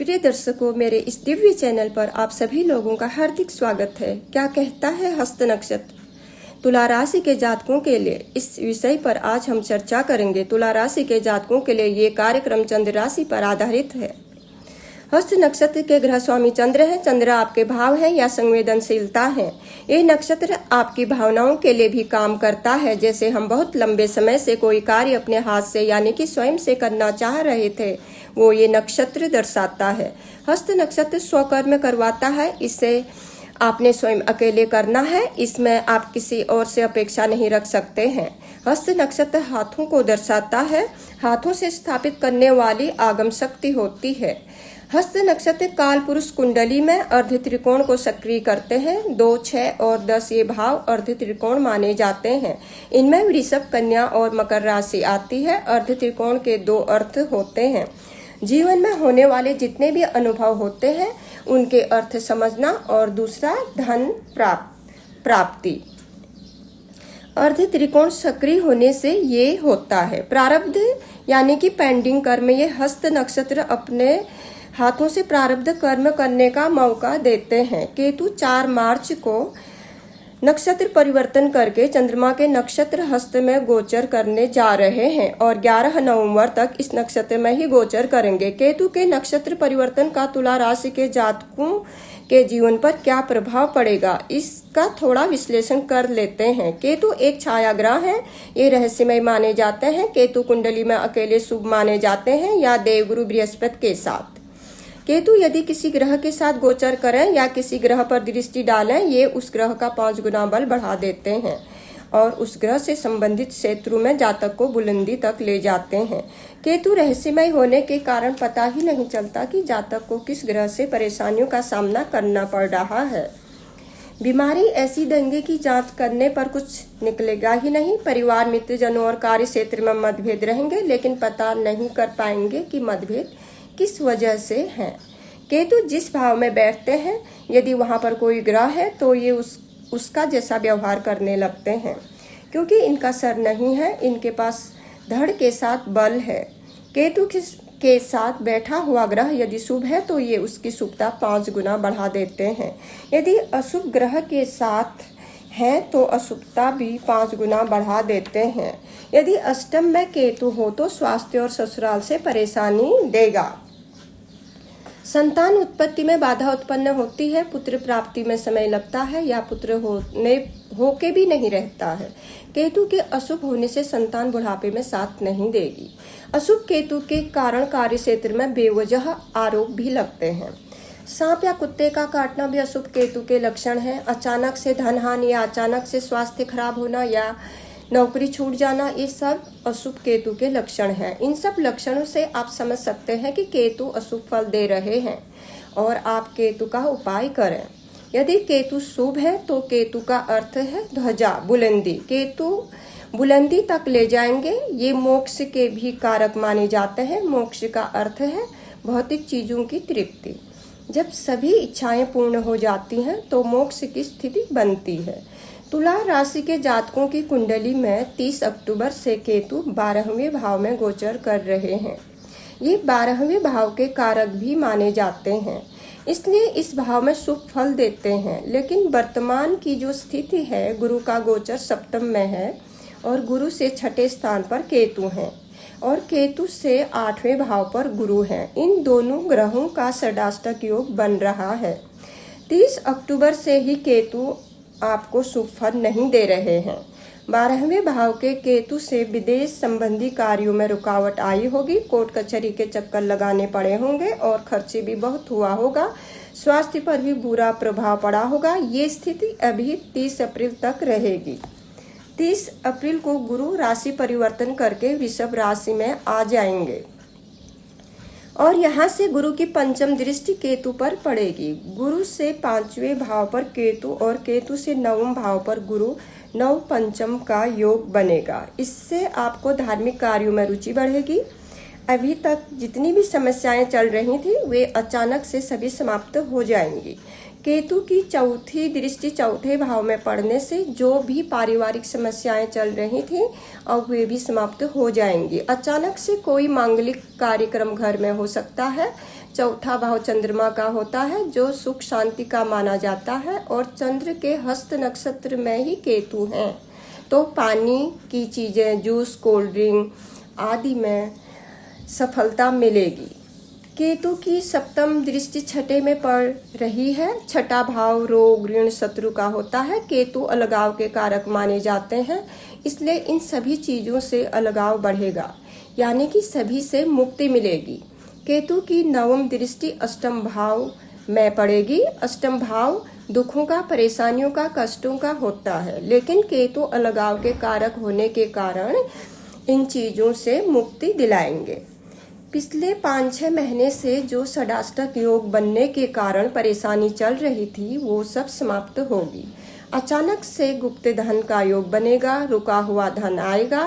प्रिय दर्शकों, मेरे इस दिव्य चैनल पर आप सभी लोगों का हार्दिक स्वागत है। क्या कहता है हस्त नक्षत्र तुला राशि के जातकों के लिए, इस विषय पर आज हम चर्चा करेंगे। तुला राशि के जातकों के लिए ये कार्यक्रम चंद्र राशि पर आधारित है। हस्त नक्षत्र के ग्रह स्वामी चंद्र है। चंद्र आपके भाव है या संवेदनशीलता है। ये नक्षत्र आपकी भावनाओं के लिए भी काम करता है। जैसे हम बहुत लंबे समय से कोई कार्य अपने हाथ से यानी कि स्वयं से करना चाह रहे थे, वो ये नक्षत्र दर्शाता है। हस्त नक्षत्र स्वकर्म करवाता है। इसे आपने स्वयं अकेले करना है। इसमें आप किसी और से अपेक्षा नहीं रख सकते हैं। हस्त नक्षत्र हाथों को दर्शाता है। हाथों से स्थापित करने वाली आगम शक्ति होती है। हस्त नक्षत्र काल पुरुष कुंडली में अर्ध त्रिकोण को सक्रिय करते हैं। 2, 6 और 10 ये भाव अर्ध त्रिकोण माने जाते हैं। इनमें वृषभ, कन्या और मकर राशि आती है। अर्ध त्रिकोण के 2 अर्थ होते हैं। जीवन में होने वाले जितने भी अनुभव होते हैं उनके अर्थ समझना, और दूसरा धन प्राप्ति। अर्ध त्रिकोण सक्रिय होने से ये होता है। प्रारब्ध यानी कि पेंडिंग कर्म, ये हस्त नक्षत्र अपने हाथों से प्रारब्ध कर्म करने का मौका देते हैं। केतु 4 मार्च को नक्षत्र परिवर्तन करके चंद्रमा के नक्षत्र हस्त में गोचर करने जा रहे हैं और 11 नवंबर तक इस नक्षत्र में ही गोचर करेंगे। केतु के नक्षत्र परिवर्तन का तुला राशि के जातकों के जीवन पर क्या प्रभाव पड़ेगा, इसका थोड़ा विश्लेषण कर लेते हैं। केतु एक छाया ग्रह है। ये रहस्यमय माने जाते हैं। केतु कुंडली में अकेले शुभ माने जाते हैं या देवगुरु बृहस्पति के साथ। केतु यदि किसी ग्रह के साथ गोचर करें या किसी ग्रह पर दृष्टि डालें, ये उस ग्रह का 5 गुना बल बढ़ा देते हैं और उस ग्रह से संबंधित क्षेत्रों में जातक को बुलंदी तक ले जाते हैं। केतु रहस्यमय होने के कारण पता ही नहीं चलता कि जातक को किस ग्रह से परेशानियों का सामना करना पड़ रहा है। बीमारी ऐसी देंगे कि जांच करने पर कुछ निकलेगा ही नहीं। परिवार, मित्रजनों और कार्य क्षेत्र में मतभेद रहेंगे, लेकिन पता नहीं कर पाएंगे कि मतभेद किस वजह से है। केतु जिस भाव में बैठते हैं, यदि वहां पर कोई ग्रह है तो ये उसका जैसा व्यवहार करने लगते हैं। क्योंकि इनका सर नहीं है, इनके पास धड़ के साथ बल है। केतु के साथ बैठा हुआ ग्रह यदि शुभ है तो ये उसकी शुभता 5 गुना बढ़ा देते हैं। यदि अशुभ ग्रह के साथ है तो अशुभता भी 5 गुना बढ़ा देते हैं। यदि अष्टम में केतु हो तो स्वास्थ्य और ससुराल से परेशानी देगा। संतान उत्पत्ति में बाधा उत्पन्न होती है। पुत्र प्राप्ति में समय लगता है या पुत्र होके भी नहीं रहता है। केतु के अशुभ होने से संतान बुढ़ापे में साथ नहीं देगी। अशुभ केतु के कारण कार्य क्षेत्र में बेवजह आरोप भी लगते हैं। सांप या कुत्ते का काटना भी अशुभ केतु के लक्षण है। अचानक से धन हानि या अचानक से स्वास्थ्य खराब होना या नौकरी छूट जाना, ये सब अशुभ केतु के लक्षण हैं। इन सब लक्षणों से आप समझ सकते हैं कि केतु अशुभ फल दे रहे हैं और आप केतु का उपाय करें। यदि केतु शुभ है तो केतु का अर्थ है ध्वजा, बुलंदी। केतु बुलंदी तक ले जाएंगे। ये मोक्ष के भी कारक माने जाते हैं। मोक्ष का अर्थ है भौतिक चीजों की तृप्ति। जब सभी इच्छाएं पूर्ण हो जाती हैं तो मोक्ष की स्थिति बनती है। तुला राशि के जातकों की कुंडली में 30 अक्टूबर से केतु 12वें भाव में गोचर कर रहे हैं। ये 12वें भाव के कारक भी माने जाते हैं, इसलिए इस भाव में शुभ फल देते हैं। लेकिन वर्तमान की जो स्थिति है, गुरु का गोचर सप्तम में है और गुरु से 6ठे स्थान पर केतु है और केतु से 8वें भाव पर गुरु है। इन दोनों ग्रहों का षडाष्टक योग बन रहा है। 30 अक्टूबर से ही केतु आपको शुभ फल नहीं दे रहे हैं। 12वें भाव के केतु से विदेश संबंधी कार्यों में रुकावट आई होगी। कोर्ट कचहरी के चक्कर लगाने पड़े होंगे और खर्चे भी बहुत हुआ होगा। स्वास्थ्य पर भी बुरा प्रभाव पड़ा होगा। ये स्थिति अभी 30 अप्रैल तक रहेगी। 30 अप्रैल को गुरु राशि परिवर्तन करके वृषभ राशि में आ जाएंगे और यहाँ से गुरु की पंचम दृष्टि केतु पर पड़ेगी। गुरु से 5वें भाव पर केतु और केतु से 9वें भाव पर गुरु, 9 पंचम का योग बनेगा। इससे आपको धार्मिक कार्यों में रुचि बढ़ेगी। अभी तक जितनी भी समस्याएं चल रही थी वे अचानक से सभी समाप्त हो जाएंगी। केतु की चौथी दृष्टि चौथे भाव में पड़ने से जो भी पारिवारिक समस्याएं चल रही थी अब वे भी समाप्त हो जाएंगी। अचानक से कोई मांगलिक कार्यक्रम घर में हो सकता है। चौथा भाव चंद्रमा का होता है जो सुख शांति का माना जाता है और चंद्र के हस्त नक्षत्र में ही केतु हैं, तो पानी की चीजें, जूस, कोल्ड ड्रिंक आदि में सफलता मिलेगी। केतु की सप्तम दृष्टि छठे में पड़ रही है। छठा भाव रोग, ऋण, शत्रु का होता है। केतु अलगाव के कारक माने जाते हैं, इसलिए इन सभी चीजों से अलगाव बढ़ेगा, यानी कि सभी से मुक्ति मिलेगी। केतु की नवम दृष्टि अष्टम भाव में पड़ेगी। अष्टम भाव दुखों का, परेशानियों का, कष्टों का होता है, लेकिन केतु अलगाव के कारक होने के कारण इन चीजों से मुक्ति दिलाएंगे। पिछले 5-6 महीने से जो षडाष्टक योग बनने के कारण परेशानी चल रही थी वो सब समाप्त होगी। अचानक से गुप्त धन का योग बनेगा, रुका हुआ धन आएगा।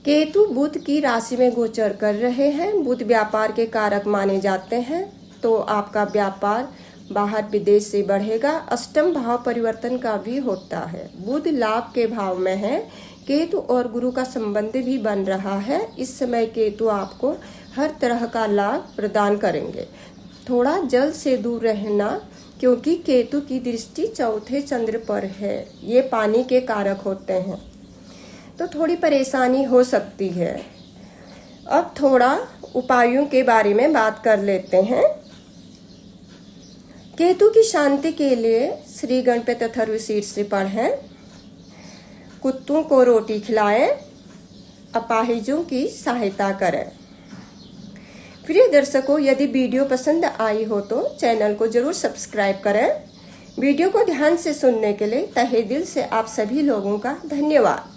केतु बुध की राशि में गोचर कर रहे हैं। बुध व्यापार के कारक माने जाते हैं, तो आपका व्यापार बाहर विदेश से बढ़ेगा। अष्टम भाव परिवर्तन का भी होता है। बुध लाभ के भाव में है। केतु और गुरु का संबंध भी बन रहा है। इस समय केतु आपको हर तरह का लाभ प्रदान करेंगे। थोड़ा जल से दूर रहना, क्योंकि केतु की दृष्टि चौथे चंद्र पर है। ये पानी के कारक होते हैं, तो थोड़ी परेशानी हो सकती है। अब थोड़ा उपायों के बारे में बात कर लेते हैं। केतु की शांति के लिए श्री गणपति अथर्व शीर्ष पढ़ें, कुत्तों को रोटी खिलाएं, अपाहिजों की सहायता करें। प्रिय दर्शकों, यदि वीडियो पसंद आई हो तो चैनल को जरूर सब्सक्राइब करें। वीडियो को ध्यान से सुनने के लिए तहे दिल से आप सभी लोगों का धन्यवाद।